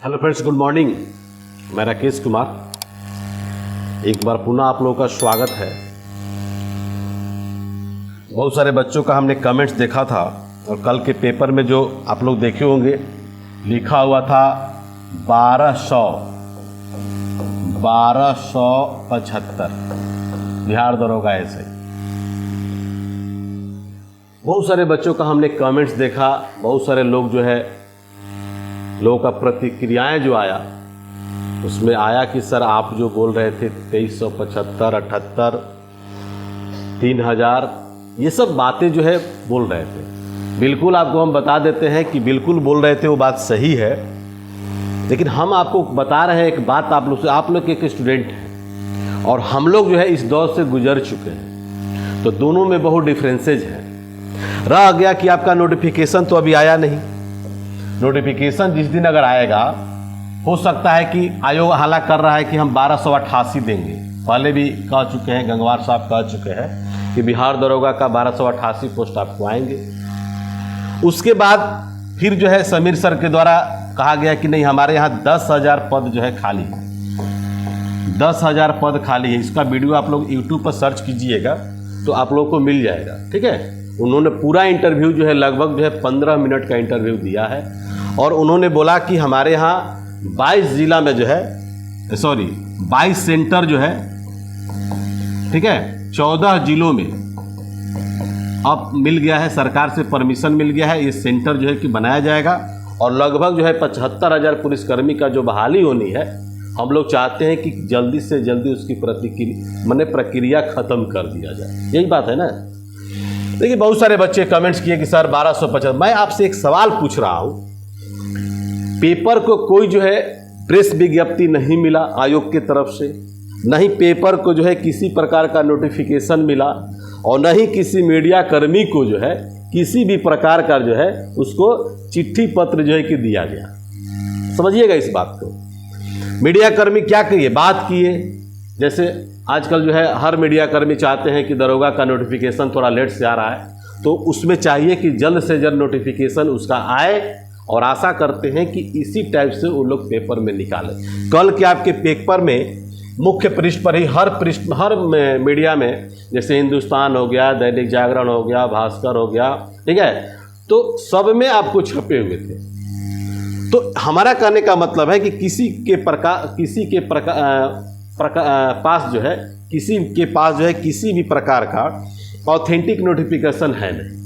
Hello friends, good morning. मैं राकेश कुमार, एक बार पुनः आप लोगों का स्वागत है। बहुत सारे बच्चों का हमने कमेंट्स देखा था और कल के पेपर में जो आप लोग देखे होंगे लिखा हुआ था 1275 बिहार दरोगा ऐसे। बहुत सारे बच्चों का हमने कमेंट्स देखा, बहुत सारे लोग जो है लोगों का प्रतिक्रियाएं जो आया उसमें आया कि सर आप जो बोल रहे थे 2375, 78, 3000 ये सब बातें जो है बोल रहे थे। बिल्कुल आपको हम बता देते हैं कि बिल्कुल बोल रहे थे, वो बात सही है, लेकिन हम आपको बता रहे हैं एक बात। आप लोग एक स्टूडेंट हैं और हम लोग जो है इस दौर से गुजर चुके हैं, तो दोनों में बहुत डिफरेंसेज है। रह गया कि आपका नोटिफिकेशन तो अभी आया नहीं। नोटिफिकेशन जिस दिन अगर आएगा, हो सकता है कि आयोग हाला कर रहा है कि हम 1288 देंगे। पहले भी कह चुके हैं, गंगवार साहब कह चुके हैं कि बिहार दरोगा का 1288 पोस्ट आपको आएंगे। उसके बाद फिर जो है समीर सर के द्वारा कहा गया कि नहीं, हमारे यहाँ 10,000 पद जो है खाली है, 10,000 पद खाली है। इसका वीडियो आप लोग यूट्यूब पर सर्च कीजिएगा तो आप लोगों को मिल जाएगा, ठीक है। उन्होंने पूरा इंटरव्यू जो है लगभग जो है 15 मिनट का इंटरव्यू दिया है और उन्होंने बोला कि हमारे यहाँ 22 जिला में जो है 22 सेंटर जो है, ठीक है, 14 जिलों में अब मिल गया है, सरकार से परमिशन मिल गया है, ये सेंटर जो है कि बनाया जाएगा। और लगभग जो है 75,000 पुलिसकर्मी का जो बहाली होनी है, हम लोग चाहते हैं कि जल्दी से जल्दी उसकी प्रक्रिया ख़त्म कर दिया जाए। यही बात है ना। देखिए, बहुत सारे बच्चे कमेंट्स किए कि सर 1250। मैं आपसे एक सवाल पूछ रहा हूँ, पेपर को कोई जो है प्रेस विज्ञप्ति नहीं मिला आयोग की तरफ से, नहीं पेपर को जो है किसी प्रकार का नोटिफिकेशन मिला और नहीं किसी मीडिया कर्मी को जो है किसी भी प्रकार का जो है उसको चिट्ठी पत्र जो है कि दिया गया। समझिएगा इस बात को। मीडिया कर्मी क्या किए, बात किए। जैसे आजकल जो है हर मीडिया कर्मी चाहते हैं कि दरोगा का नोटिफिकेशन थोड़ा लेट से आ रहा है, तो उसमें चाहिए कि जल्द से जल्द नोटिफिकेशन उसका आए और आशा करते हैं कि इसी टाइप से वो लोग पेपर में निकालें। कल के आपके पेपर में मुख्य पृष्ठ पर ही हर मीडिया में, जैसे हिंदुस्तान हो गया, दैनिक जागरण हो गया, भास्कर हो गया, ठीक है, तो सब में आपको छपे हुए थे। तो हमारा कहने का मतलब है कि किसी के पास जो है किसी भी प्रकार का ऑथेंटिक नोटिफिकेशन है नहीं।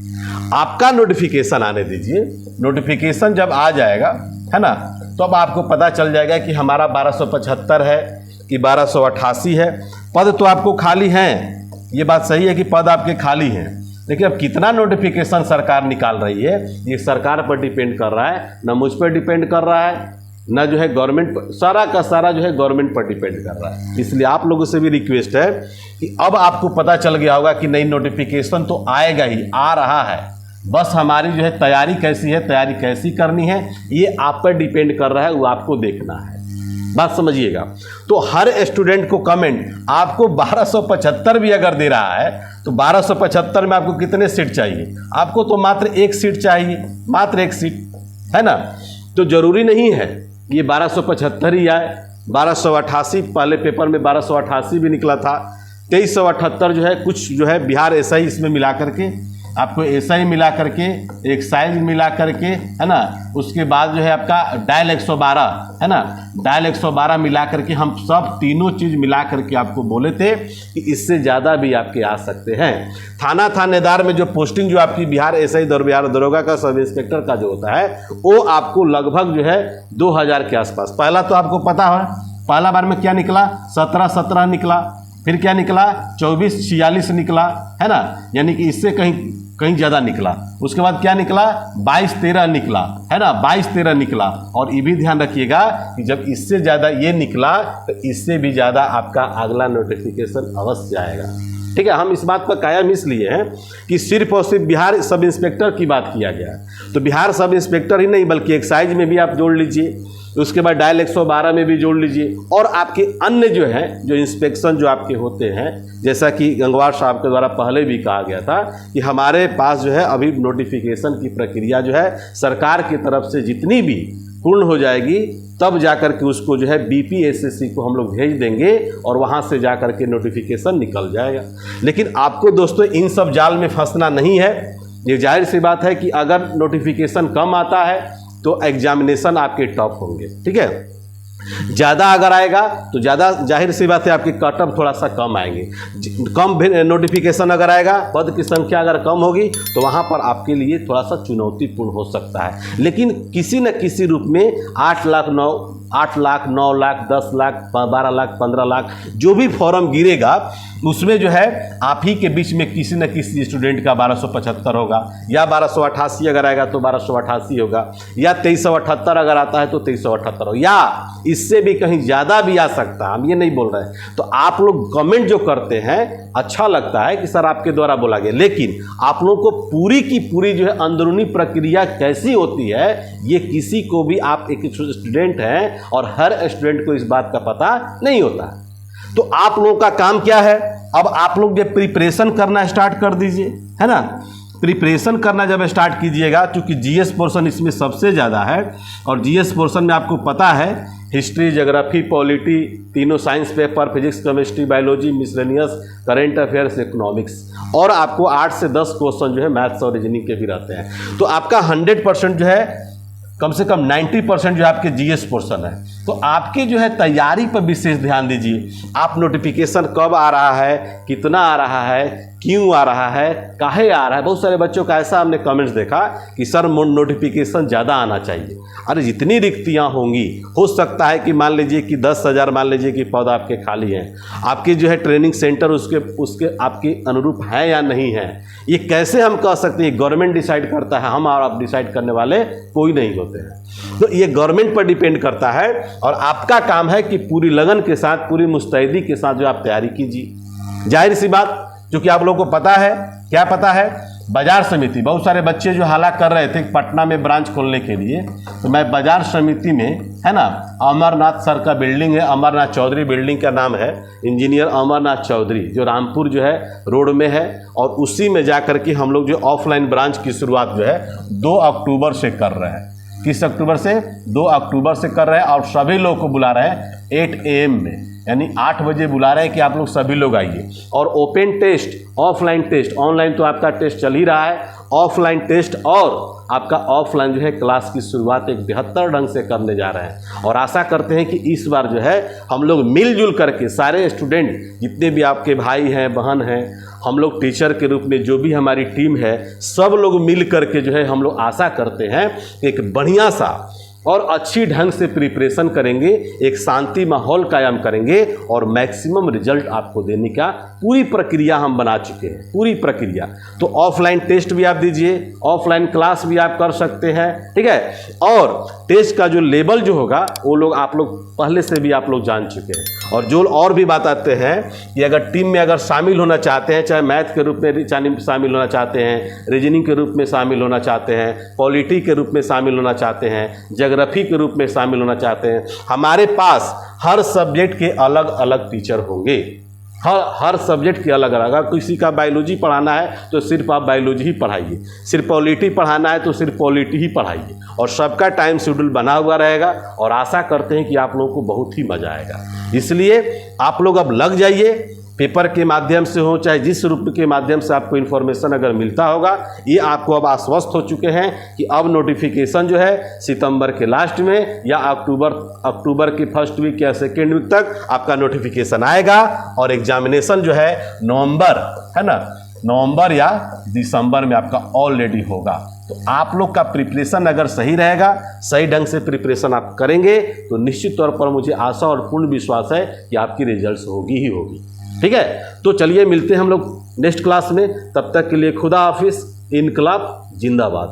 आपका नोटिफिकेशन आने दीजिए। नोटिफिकेशन जब आ जाएगा, है ना, तो अब आपको पता चल जाएगा कि हमारा 1275 है कि 1288 है। पद तो आपको खाली हैं, ये बात सही है कि पद आपके खाली हैं, लेकिन अब कितना नोटिफिकेशन सरकार निकाल रही है ये सरकार पर डिपेंड कर रहा है, ना मुझ पर डिपेंड कर रहा है, ना जो है गवर्नमेंट पर। सारा का सारा जो है गवर्नमेंट पर डिपेंड कर रहा है। इसलिए आप लोगों से भी रिक्वेस्ट है कि अब आपको पता चल गया होगा कि नई नोटिफिकेशन तो आएगा ही, आ रहा है। बस हमारी जो है तैयारी कैसी है, तैयारी कैसी करनी है, ये आप पर डिपेंड कर रहा है, वो आपको देखना है। बात समझिएगा। तो हर स्टूडेंट को कमेंट, आपको 1275 भी अगर दे रहा है तो 1275 में आपको कितने सीट चाहिए? आपको तो मात्र एक सीट चाहिए, मात्र एक सीट, है ना। तो जरूरी नहीं है ये 1275 ही आए। 1288 पहले पेपर में 1288 भी निकला था। 2378 जो है कुछ जो है बिहार एसआई इसमें मिला करके, आपको एसआई मिला करके, एक्साइज मिला करके, है ना, उसके बाद जो है आपका डायल 112, है ना, डायल 112 मिला करके हम सब तीनों चीज़ मिला करके आपको बोले थे कि इससे ज़्यादा भी आपके आ सकते हैं। थानेदार में जो पोस्टिंग जो आपकी बिहार एसआई बिहार दरोगा का सब इंस्पेक्टर का जो होता है वो आपको लगभग जो है 2000 के आसपास। पहला तो आपको पता है, पहला बार में क्या निकला, 17 निकला, फिर क्या निकला, 24-46 निकला, है ना, यानी कि इससे कहीं ज़्यादा निकला। उसके बाद क्या निकला, 22-13 निकला, है ना, 22-13 निकला। और ये भी ध्यान रखिएगा कि जब इससे ज़्यादा ये निकला तो इससे भी ज़्यादा आपका अगला नोटिफिकेशन अवश्य आएगा, ठीक है। हम इस बात पर कायम इसलिए हैं कि सिर्फ और सिर्फ बिहार सब इंस्पेक्टर की बात किया गया है, तो बिहार सब इंस्पेक्टर ही नहीं बल्कि एक्साइज में भी आप जोड़ लीजिए, उसके बाद डायल 112 में भी जोड़ लीजिए, और आपके अन्य जो है जो इंस्पेक्शन जो आपके होते हैं, जैसा कि गंगवार साहब के द्वारा पहले भी कहा गया था कि हमारे पास जो है अभी नोटिफिकेशन की प्रक्रिया जो है सरकार की तरफ से जितनी भी पूर्ण हो जाएगी तब जाकर के उसको जो है BPSSC को हम लोग भेज देंगे और वहाँ से जाकर के नोटिफिकेशन निकल जाएगा। लेकिन आपको दोस्तों इन सब जाल में फंसना नहीं है। ये जाहिर सी बात है कि अगर नोटिफिकेशन कम आता है तो एग्जामिनेशन आपके टफ होंगे, ठीक है। ज़्यादा अगर आएगा तो ज़्यादा जाहिर सी बात है आपके कटअप थोड़ा सा कम आएंगे। कम नोटिफिकेशन अगर आएगा, पद की संख्या अगर कम होगी तो वहाँ पर आपके लिए थोड़ा सा चुनौतीपूर्ण हो सकता है। लेकिन किसी न किसी रूप में 8 लाख 9 लाख 10 लाख 12 लाख 15 लाख जो भी फॉर्म गिरेगा उसमें जो है आप ही के बीच में किसी न किसी स्टूडेंट का 1275 होगा, या 1288 अगर आएगा तो 1288 होगा, या 2378 अगर आता है तो 2378 होगा, या इससे भी कहीं ज़्यादा भी आ सकता है। हम ये नहीं बोल रहे हैं। तो आप लोग कमेंट जो करते हैं अच्छा लगता है कि सर आपके द्वारा बोला गया, लेकिन आप लोगों को पूरी की पूरी जो है अंदरूनी प्रक्रिया कैसी होती है ये किसी को भी, आप एक स्टूडेंट हैं और हर स्टूडेंट को इस बात का पता नहीं होता है। तो आप लोगों का काम क्या है, अब आप लोग जब प्रिपरेशन करना स्टार्ट कर दीजिए, है ना। प्रिपरेशन करना जब स्टार्ट कीजिएगा, क्योंकि जीएस पोर्शन इसमें सबसे ज़्यादा है, और जीएस पोर्शन में आपको पता है हिस्ट्री, ज्योग्राफी, पॉलिटी, तीनों science paper, physics, chemistry, biology, miscellaneous, current affairs, economics, और आपको 8 से 10 क्वेश्चन जो है मैथ्स और रीजनिंग के भी रहते हैं। तो आपका 100% जो है, कम से कम 90% जो है आपके जीएस पोर्शन है। तो आपकी जो है तैयारी पर विशेष ध्यान दीजिए। आप नोटिफिकेशन कब आ रहा है, कितना आ रहा है, क्यों आ रहा है, काहे आ रहा है। बहुत सारे बच्चों का ऐसा हमने कमेंट्स देखा कि सर नोटिफिकेशन ज़्यादा आना चाहिए। अरे जितनी रिक्तियां होंगी, हो सकता है कि मान लीजिए कि 10,000 मान लीजिए कि पद आपके खाली हैं, आपके जो है ट्रेनिंग सेंटर उसके आपके अनुरूप है या नहीं है, ये कैसे हम कह सकते हैं। गवर्नमेंट डिसाइड करता है, हम और आप डिसाइड करने वाले कोई नहीं होते हैं। तो ये गवर्नमेंट पर डिपेंड करता है, और आपका काम है कि पूरी लगन के साथ, पूरी मुस्तैदी के साथ जो आप तैयारी कीजिए। जाहिर सी बात, क्योंकि आप लोगों को पता है, क्या पता है, बाजार समिति, बहुत सारे बच्चे जो हाला कर रहे थे पटना में ब्रांच खोलने के लिए, तो मैं बाजार समिति में, है ना, अमरनाथ सर का बिल्डिंग है, अमरनाथ चौधरी बिल्डिंग का नाम है, इंजीनियर अमरनाथ चौधरी, जो रामपुर जो है रोड में है, और उसी में जाकर के हम लोग जो ऑफलाइन ब्रांच की शुरुआत जो है 2 अक्टूबर से कर रहे हैं। किस अक्टूबर से? 2 अक्टूबर से कर रहे हैं, और सभी लोगों को बुला रहे हैं 8 AM में, यानी 8 बजे बुला रहे हैं कि आप लोग सभी लोग आइए। और open test, offline test, online तो आपका टेस्ट चल ही रहा है, ऑफलाइन टेस्ट और आपका ऑफलाइन जो है क्लास की शुरुआत एक बेहतर ढंग से करने जा रहे हैं। और आशा करते हैं कि इस बार जो है हम लोग मिलजुल करके सारे स्टूडेंट, जितने भी आपके भाई हैं, बहन हैं, हम लोग टीचर के रूप में जो भी हमारी टीम है, सब लोग मिल करके जो है हम लोग आशा करते हैं एक बढ़िया सा और अच्छी ढंग से प्रिपरेशन करेंगे, एक शांति माहौल कायम करेंगे, और मैक्सिमम रिजल्ट आपको देने का पूरी प्रक्रिया हम बना चुके हैं, पूरी प्रक्रिया। तो ऑफलाइन टेस्ट भी आप दीजिए, ऑफलाइन क्लास भी आप कर सकते हैं, ठीक है। और टेस्ट का जो लेवल जो होगा वो लोग आप लोग पहले से भी आप लोग जान चुके हैं। और जो और भी बात आते हैं कि अगर टीम में अगर शामिल होना चाहते हैं, चाहे मैथ के रूप में शामिल होना चाहते हैं, रीजनिंग के रूप में शामिल होना चाहते हैं, पॉलिटी के रूप में शामिल होना चाहते हैं, ज्योग्राफी के रूप में शामिल होना चाहते हैं, हमारे पास हर सब्जेक्ट के अलग अलग टीचर होंगे। हर सब्जेक्ट के अलग अलग। अगर किसी का बायोलॉजी पढ़ाना है तो सिर्फ आप बायोलॉजी ही पढ़ाइए, सिर्फ पॉलिटी पढ़ाना है तो सिर्फ पॉलिटी ही पढ़ाइए, और सबका टाइम शेड्यूल बना हुआ रहेगा। और आशा करते हैं कि आप लोगों को बहुत ही मज़ा आएगा। इसलिए आप लोग अब लग जाइए, पेपर के माध्यम से हो चाहे जिस रूप के माध्यम से आपको इन्फॉर्मेशन अगर मिलता होगा, ये आपको अब आश्वस्त हो चुके हैं कि अब नोटिफिकेशन जो है सितंबर के लास्ट में या अक्टूबर के फर्स्ट वीक या सेकेंड वीक तक आपका नोटिफिकेशन आएगा, और एग्जामिनेशन जो है नवंबर, है ना, नवंबर या दिसंबर में आपका ऑलरेडी होगा। तो आप लोग का प्रिपरेशन अगर सही रहेगा, सही ढंग से प्रिपरेशन आप करेंगे, तो निश्चित तौर पर मुझे आशा और पूर्ण विश्वास है कि आपकी रिजल्ट्स होगी ही होगी। ठीक है, तो चलिए मिलते हैं हम लोग नेक्स्ट क्लास में। तब तक के लिए खुदा हाफिज, इनकलाब जिंदाबाद।